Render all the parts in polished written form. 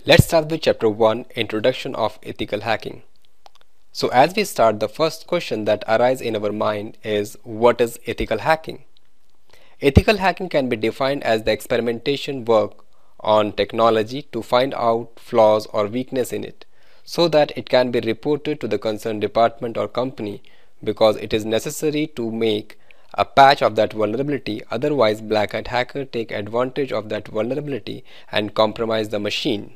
Let's start with Chapter 1, Introduction of Ethical Hacking. So as we start, the first question that arises in our mind is, what is ethical hacking? Ethical hacking can be defined as the experimentation work on technology to find out flaws or weakness in it, so that it can be reported to the concerned department or company because it is necessary to make a patch of that vulnerability. Otherwise, black hat hackers take advantage of that vulnerability and compromise the machine.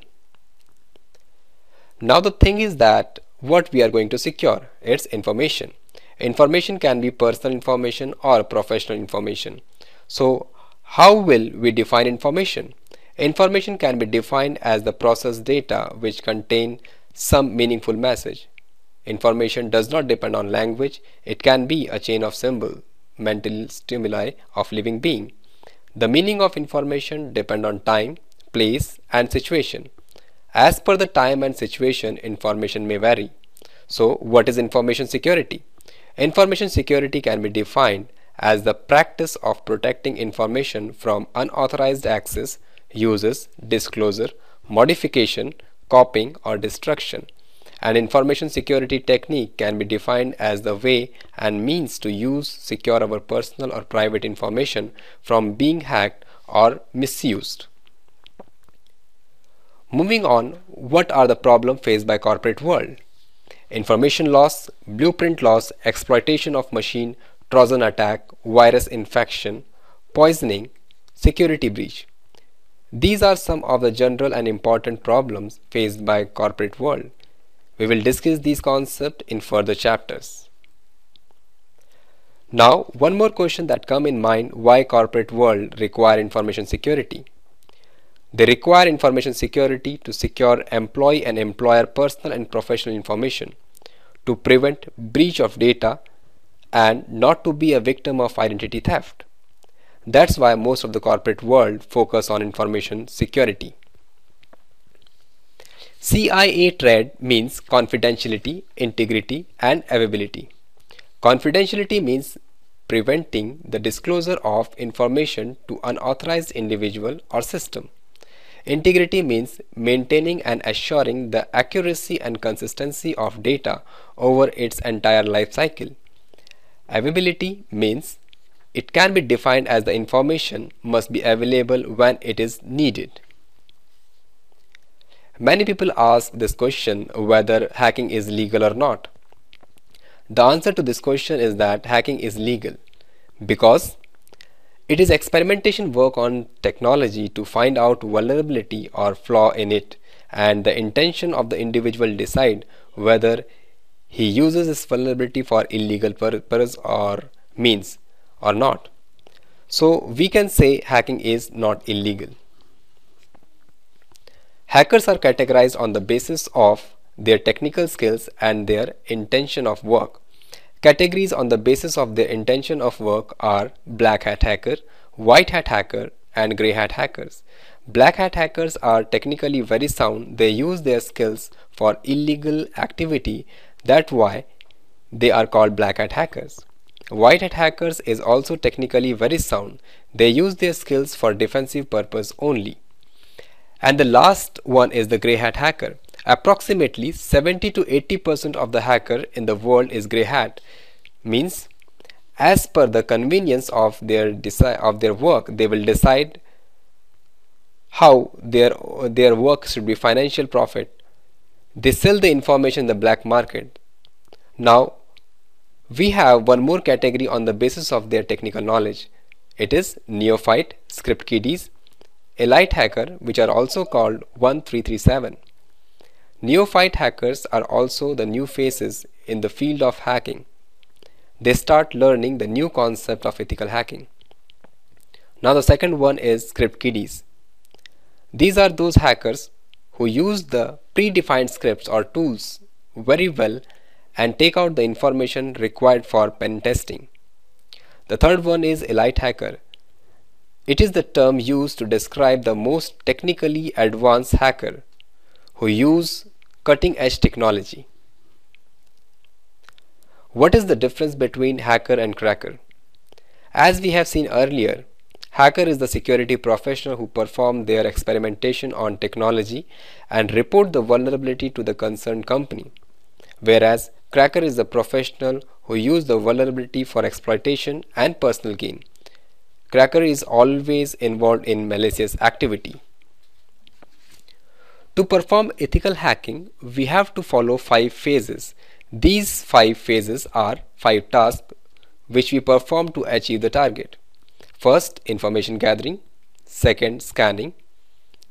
Now the thing is that what we are going to secure, it's information. Information can be personal information or professional information. So how will we define information? Information can be defined as the processed data which contain some meaningful message. Information does not depend on language. It can be a chain of symbol, mental stimuli of living being. The meaning of information depend on time, place and situation. As per the time and situation, information may vary. So what is information security? Information security can be defined as the practice of protecting information from unauthorized access, uses, disclosure, modification, copying or destruction. An information security technique can be defined as the way and means to use secure our personal or private information from being hacked or misused. Moving on, what are the problems faced by corporate world? Information loss, blueprint loss, exploitation of machine, Trojan attack, virus infection, poisoning, security breach. These are some of the general and important problems faced by corporate world. We will discuss these concepts in further chapters. Now, one more question that come in mind: why corporate world require information security? They require information security to secure employee and employer personal and professional information, to prevent breach of data, and not to be a victim of identity theft. That's why most of the corporate world focus on information security. CIA TRADE means confidentiality, integrity, and availability. Confidentiality means preventing the disclosure of information to unauthorized individual or system. Integrity means maintaining and assuring the accuracy and consistency of data over its entire life cycle. Availability means it can be defined as the information must be available when it is needed. Many people ask this question whether hacking is legal or not. The answer to this question is that hacking is legal because it is experimentation work on technology to find out vulnerability or flaw in it, and the intention of the individual decide whether he uses this vulnerability for illegal purpose or means or not. So we can say hacking is not illegal. Hackers are categorized on the basis of their technical skills and their intention of work. Categories on the basis of their intention of work are black hat hacker, white hat hacker, and grey hat hackers. Black hat hackers are technically very sound. They use their skills for illegal activity. That's why they are called black hat hackers. White hat hackers is also technically very sound. They use their skills for defensive purpose only. And the last one is the grey hat hacker. Approximately 70 to 80% of the hacker in the world is grey hat. Means as per the convenience of their work, they will decide how their work should be financial profit. They sell the information in the black market. Now we have one more category on the basis of their technical knowledge. It is neophyte, script kiddies, elite hacker, which are also called 1337. Neophyte hackers are also the new faces in the field of hacking. They start learning the new concept of ethical hacking. Now the second one is script kiddies. These are those hackers who use the predefined scripts or tools very well and take out the information required for pen testing. The third one is elite hacker. It is the term used to describe the most technically advanced hacker who use cutting-edge technology. What is the difference between hacker and cracker? As we have seen earlier, Hacker is the security professional who perform their experimentation on technology and report the vulnerability to the concerned company, whereas cracker is the professional who use the vulnerability for exploitation and personal gain. Cracker is always involved in malicious activity. To perform ethical hacking, we have to follow 5 phases. These 5 phases are 5 tasks which we perform to achieve the target. First, information gathering. Second, scanning.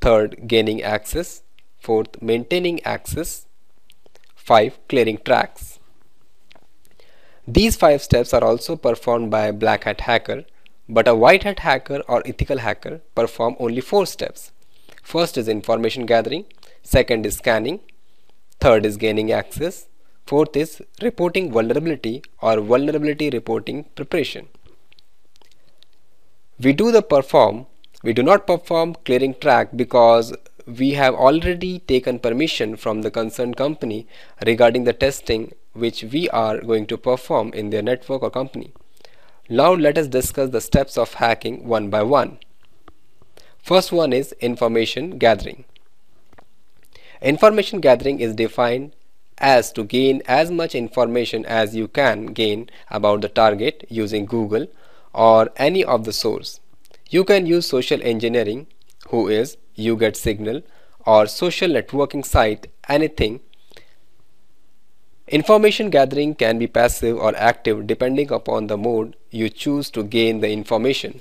Third, gaining access. Fourth, maintaining access. 5, clearing tracks. These 5 steps are also performed by a black hat hacker, but a white hat hacker or ethical hacker perform only 4 steps. First is information gathering, second is scanning, third is gaining access, fourth is reporting vulnerability or vulnerability reporting preparation. We do not perform clearing track because we have already taken permission from the concerned company regarding the testing which we are going to perform in their network or company. Now let us discuss the steps of hacking one by one. First one is information gathering. Information gathering is defined as to gain as much information as you can gain about the target using Google or any of the source. You can use social engineering, who is YouGetSignal, or social networking site, anything. Information gathering can be passive or active depending upon the mode you choose to gain the information.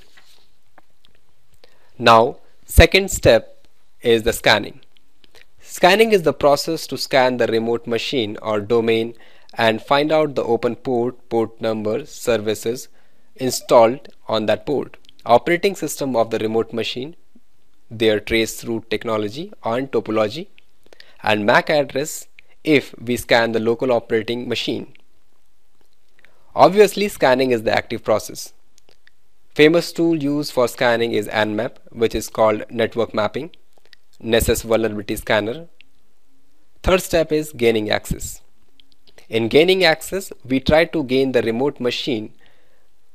Now, second step is the scanning. Scanning is the process to scan the remote machine or domain and find out the open port number, services installed on that port, operating system of the remote machine, their trace-through technology and topology, and MAC address if we scan the local operating machine. Obviously, scanning is the active process. Famous tool used for scanning is Nmap, which is called network mapping, Nessus vulnerability scanner. Third step is gaining access. In gaining access, we try to gain the remote machine.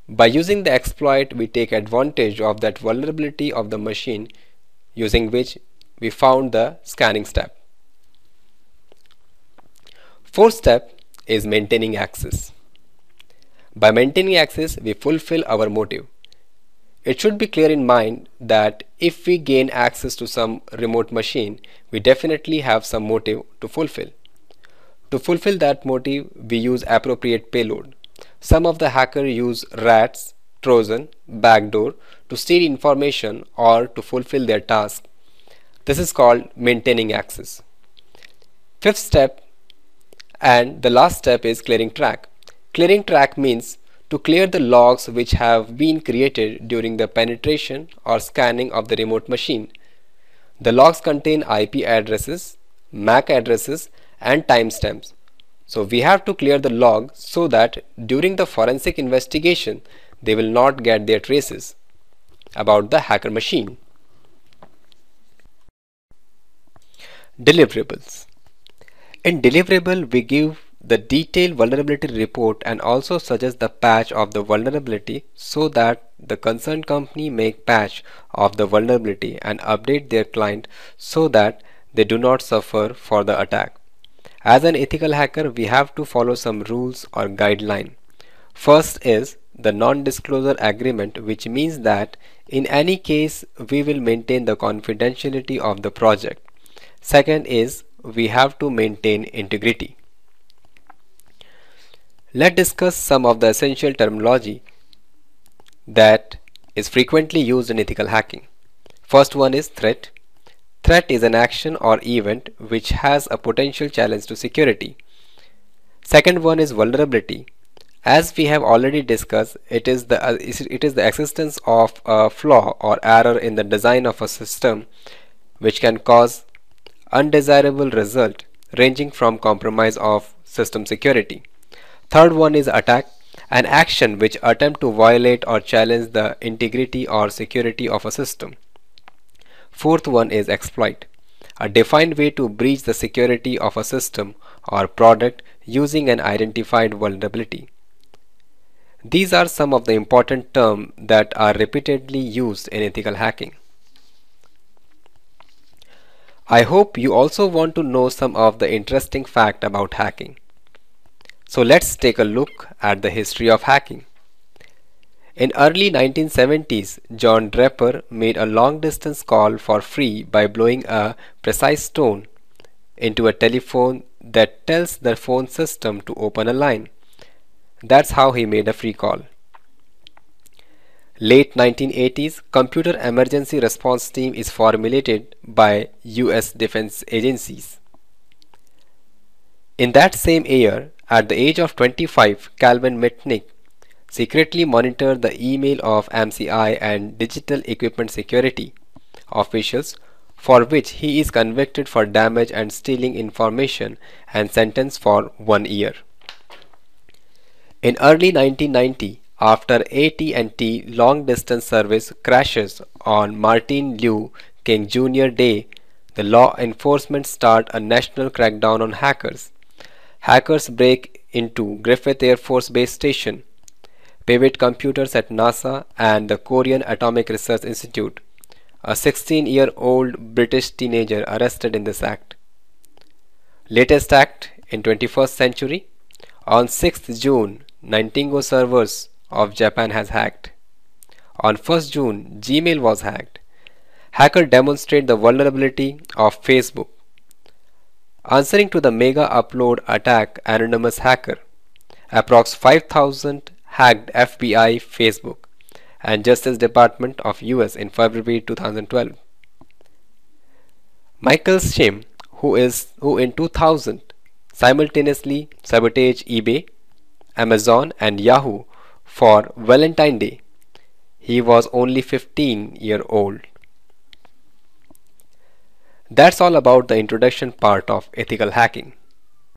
By using the exploit, we take advantage of that vulnerability of the machine, using which we found the scanning step. Fourth step is maintaining access. By maintaining access, we fulfill our motive. It should be clear in mind that if we gain access to some remote machine, we definitely have some motive to fulfill. To fulfill that motive, we use appropriate payload. Some of the hackers use rats, Trojan, backdoor to steal information or to fulfill their task. This is called maintaining access. Fifth step and the last step is clearing track. Clearing track means to clear the logs which have been created during the penetration or scanning of the remote machine. The logs contain IP addresses, MAC addresses and timestamps. So we have to clear the log so that during the forensic investigation they will not get their traces about the hacker machine. Deliverables. In deliverable, we give the detailed vulnerability report and also suggest the patch of the vulnerability so that the concerned company make patch of the vulnerability and update their client so that they do not suffer for the attack. As an ethical hacker, we have to follow some rules or guideline. First is the non-disclosure agreement, which means that in any case we will maintain the confidentiality of the project. Second is we have to maintain integrity. Let's discuss some of the essential terminology that is frequently used in ethical hacking. First one is threat. Threat is an action or event which has a potential challenge to security. Second one is vulnerability. As we have already discussed, it is the existence of a flaw or error in the design of a system which can cause undesirable result ranging from compromise of system security. Third one is attack, an action which attempt to violate or challenge the integrity or security of a system. Fourth one is exploit, a defined way to breach the security of a system or product using an identified vulnerability. These are some of the important terms that are repeatedly used in ethical hacking. I hope you also want to know some of the interesting facts about hacking. So let's take a look at the history of hacking. In early 1970s, John Draper made a long-distance call for free by blowing a precise tone into a telephone that tells the phone system to open a line. That's how he made a free call. Late 1980s, Computer Emergency Response Team is formulated by US defense agencies. In that same year, at the age of 25, Calvin Mitnick secretly monitored the email of MCI and Digital Equipment Security officials, for which he is convicted for damage and stealing information and sentenced for 1 year. In early 1990, after AT&T long-distance service crashes on Martin Luther King Jr. Day, the law enforcement start a national crackdown on hackers. Hackers break into Griffith Air Force Base Station, pivot computers at NASA and the Korean Atomic Research Institute. A 16-year-old British teenager arrested in this act. Latest act in 21st century. On 6th June, Nintengo servers of Japan has hacked. On 1st June, Gmail was hacked. Hacker demonstrate the vulnerability of Facebook. Answering to the mega upload attack, anonymous hacker. Approx 5,000 hacked FBI, Facebook, and Justice Department of US in February 2012. Michael Shim, who in 2000 simultaneously sabotaged eBay, Amazon and Yahoo for Valentine's Day. He was only 15-year-old. That's all about the introduction part of ethical hacking.